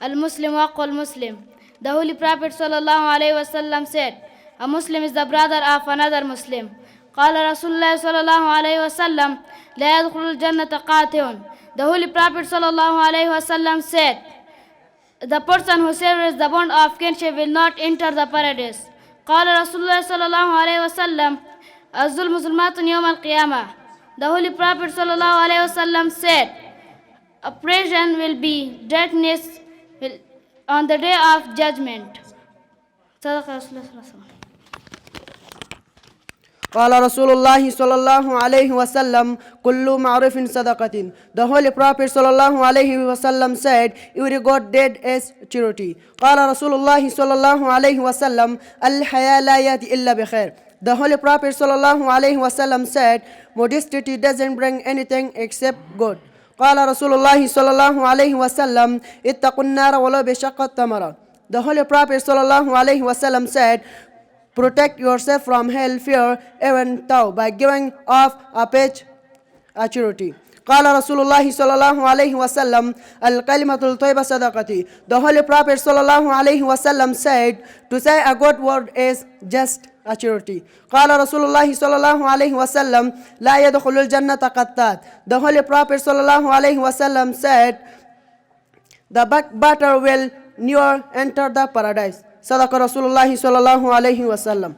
Al-Muslim waqul Muslim. The Holy Prophet sallallahu alaihi wasallam said, a Muslim is the brother of another Muslim. قال رسول الله صلى الله عليه وسلم لا يدخل الجنة قاتل. The Holy Prophet sallallahu alaihi wasallam said, the person who severs the bond of kinship will not enter the paradise. قال رسول الله صلى الله عليه وسلم الظلم ظلمات يوم القيامة. The Holy Prophet sallallahu alaihi wasallam said, oppression will be darkness on the day of judgment. صدق رسول الله صلى الله عليه وسلم. قال رسول الله صلى الله عليه وسلم كل معروف صدقة. The Holy Prophet صلى الله عليه وسلم said, you regard dead as charity. قال رسول الله صلى الله عليه وسلم الحياة لا يأتي إلا بخير. The Holy Prophet صلى الله عليه وسلم said, modesty doesn't bring anything except good. قال رسول الله صلى الله عليه وسلم اتقوا النار ولو بشق التمرة. The Holy Prophet صلى الله عليه وسلم said, protect yourself from hell fear even though by giving off a page a charity. قال رسول الله صلى الله عليه وسلم الكلمة الطيبة صدقتي. The Holy Prophet صلى الله عليه وسلم said, to say a good word is just a charity. قال رسول الله صلى الله عليه وسلم لا يدخل الجنة قتات. The Holy Prophet صلى الله عليه وسلم said, the backbiter will never enter the paradise. صدق رسول الله صلى الله عليه وسلم.